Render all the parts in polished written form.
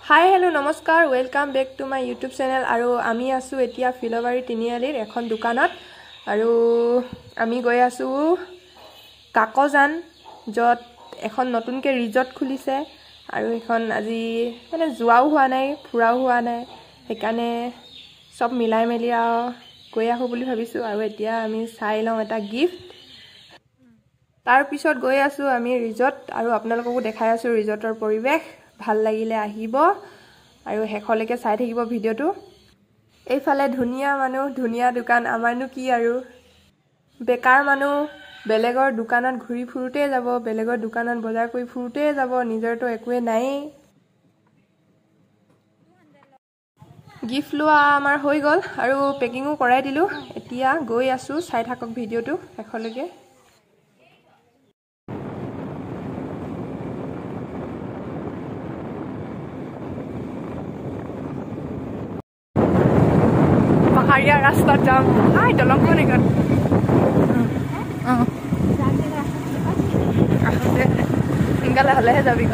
হাই hello' নমস্কাৰ welcome back to my YouTube channel আৰু আমি আছোঁ এতিয়া ফিলবাৰী তিনিআলিৰ এখন দোকানত আৰু আমি গৈ আছোঁ কাকজান য'ত এখন নতুনকৈ ৰিজৰ্ট খুলিছে আৰু এখন আজি মানে যোৱাও হোৱা নাই ফুৰাও হোৱা নাই সেইকাৰণে সব মিলাই মেলি আৰু গৈ আহোঁ বুলি ভাবিছোঁ আৰু এতিয়া আমি চাই লওঁ এটা গিফ্ট তাৰ পিছত গৈ আছোঁ আমি ৰিজৰ্ট আৰু আপোনালোককো দেখাই আছোঁ ৰিজৰ্টৰ পৰিৱেশ ভাল লাগিলে আহিব আৰু হেখলৈকে চাই থাকিব ভিডিওটো এইফালে ধুনিয়া মানুহ ধুনিয়া দোকান আমাৰনো কি আৰু বেকাৰ মানুহ বেলেগৰ দোকানত ঘূৰি ফুৰুতে যাব বেলেগৰ দোকানত বজাৰ কৰি ফুৰুতে যাব নিজৰটো একোৱে নাই গিফ্ট লোৱা আমাৰ হৈ গ'ল আৰু পেকিংও কৰাই দিলোঁ এতিয়া গৈ আছোঁ চাই থাকক ভিডিওটো হেখলৈকে পাহাৰীয়া ৰাস্তাত যাম হাই দলংখন এইখন সোনকালে হ'লেহে যাবি ক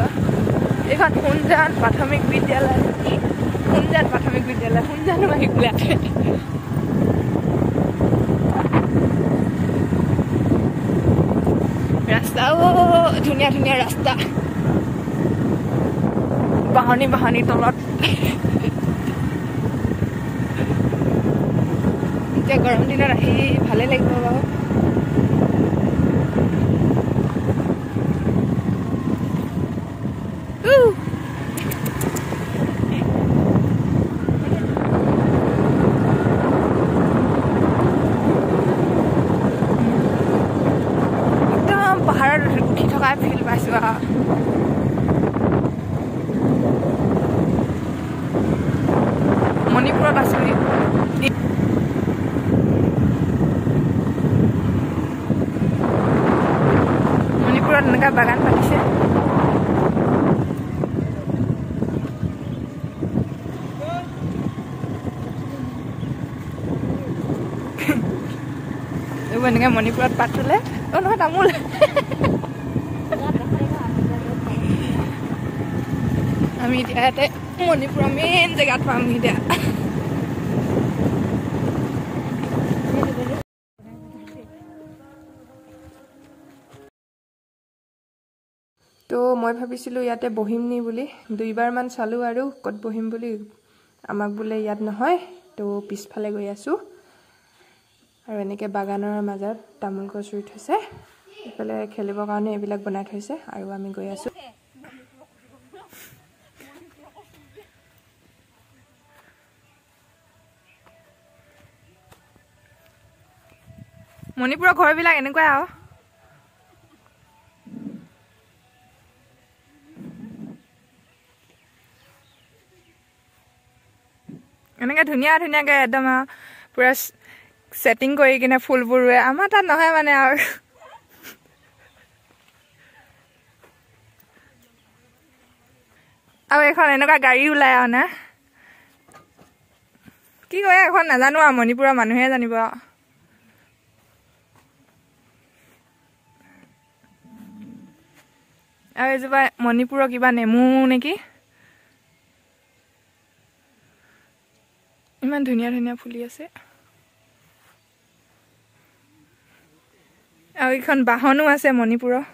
এইখন সোনজান প্ৰাথমিক বিদ্যালয় সোনজানো আহিবলৈ ৰাস্তাও ধুনীয়া ধুনীয়া ৰাস্তা বাহনি তলত এতিয়া গৰম দিনত আহি ভালে লাগিব বাৰু একদম পাহাৰত উঠি থকা ফিল পাইছোঁ আৰু মণিপুৰত আছোঁ মণিপুৰত এনেকুৱা বাগান পাতিছে এইবোৰ এনেকৈ মণিপুৰত পাত তোলে অ' নহয় তামোল আমি এতিয়া ইয়াতে মণিপুৰৰ মেইন জেগাত পাম এতিয়া তো মই ভাবিছিলোঁ ইয়াতে বহিম নি বুলি দুইবাৰমান চালোঁ আৰু ক'ত বহিম বুলি আমাক বোলে ইয়াত নহয় তো পিছফালে গৈ আছোঁ আৰু এনেকৈ বাগানৰ মাজত তামোল গছ ৰুই থৈছে এইফালে খেলিবৰ কাৰণে এইবিলাক বনাই থৈছে আৰু আমি গৈ আছোঁ মণিপুৰৰ ঘৰবিলাক এনেকুৱাই আৰু এনেকৈ ধুনীয়া ধুনীয়াকৈ একদম পুৰা ছেটিং কৰি কিনে ফুলবোৰ ৰুৱে আমাৰ তাত নহয় মানে আৰু এখন এনেকুৱা গাড়ী ওলাই আৰু না কি কয় এখন নাজানো আৰু মণিপুৰৰ মানুহে জানিব আৰু এইজোপা মণিপুৰৰ কিবা নেমু নেকি ইমান ধুনীয়া ধুনীয়া ফুলি আছে আৰু এইখন বাহনো আছে মণিপুৰৰ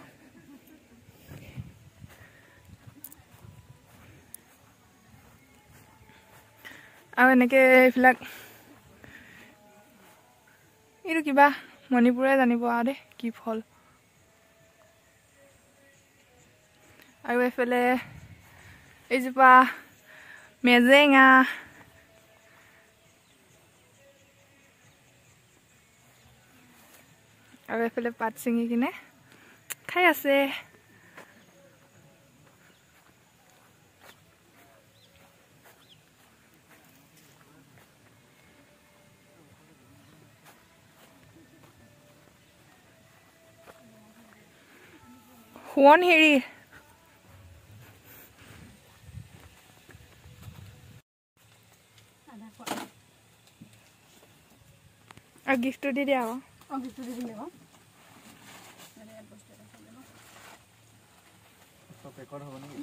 আৰু এনেকৈ এইবিলাক এইটো কিবা মণিপুৰে জানিব আৰু দেই কি ফল আৰু এইফালে এইজোপা মেজেঙা আৰু এইফালে পাত ছিঙি কিনে খাই আছে সোৱণশিৰি আৰু গিফ্টটো দি দিয়া আকৌ গিফ্টটো দি দিলে আকৌ পেকৰ হ'ব নেকি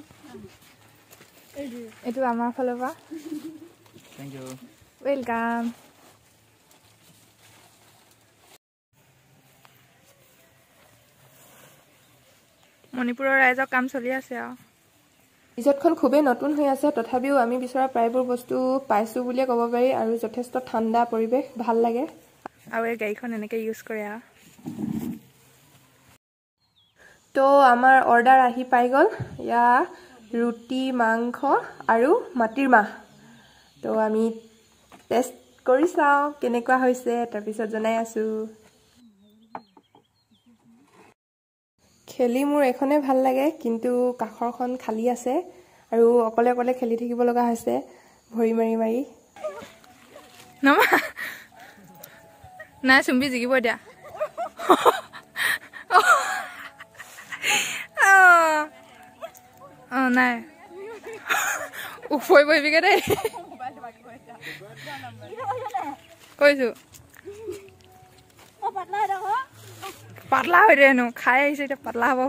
এইটো আমাৰ ফালৰ পৰা থ্যাংক ইউ ওয়েলকাম মণিপুৰৰ ৰাইজৰ কাম চলি আছে আৰু ৰিজৰ্টখন খুবেই নতুন হৈ আছে তথাপিও আমি বিচৰা প্ৰায়বোৰ বস্তু পাইছোঁ বুলিয়ে ক'ব পাৰি আৰু যথেষ্ট ঠাণ্ডা পৰিৱেশ ভাল লাগে আৰু এই গাড়ীখন এনেকৈ ইউজ কৰে আৰু তো আমাৰ অৰ্ডাৰ আহি পাই গ'ল ইয়া ৰুটি মাংস আৰু মাটিৰ মাহ তো আমি টেষ্ট কৰি চাওঁ কেনেকুৱা হৈছে তাৰপিছত জনাই আছোঁ খেলি মোৰ এখনে ভাল লাগে কিন্তু কাষৰখন খালী আছে আৰু অকলে অকলে খেলি থাকিব লগা হৈছে ভৰি মাৰি মাৰি নমা নাই চুম্বি জিকিব এতিয়া নাই উফৰি বহিবিগে দেই কৈছো পাতলা হৈ দে হেনো খাই আহিছে এতিয়া পাতলা হ'ব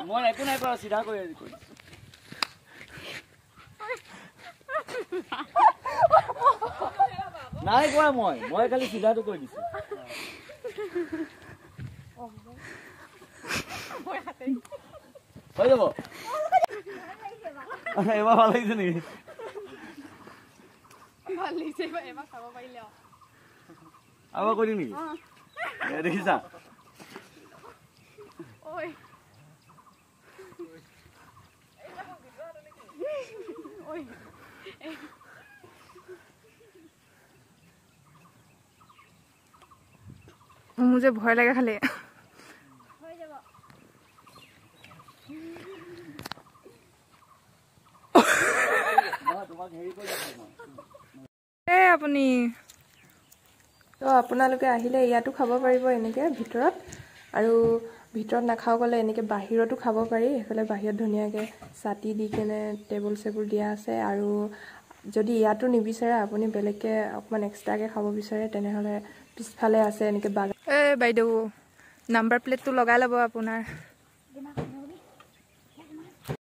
মই একো নাই কৰা চিধা কৰি নাই কৰা মই খালি চিধাটো কৰি দিছো হৈ যাব এবাৰ ভাল লাগিছে নেকি আবার করি নাকি দেখিছা मुझे भय लगे खाली আপুনি তো আপোনালোকে আহিলে ইয়াতো খাব পাৰিব এনেকৈ ভিতৰত আৰু ভিতৰত নাখাও গ'লে এনেকৈ বাহিৰতো খাব পাৰি এফালে বাহিৰত ধুনীয়াকৈ ছাতি দি কেনে টেবুল চেবুল দিয়া আছে আৰু যদি ইয়াতো নিবিচাৰে আপুনি বেলেগকৈ অকণমান এক্সট্ৰাকৈ খাব বিচাৰে তেনেহ'লে পিছফালে আছে এনেকৈ বাগান বাইদেউ নাম্বাৰ প্লেটটো লগাই ল'ব আপোনাৰ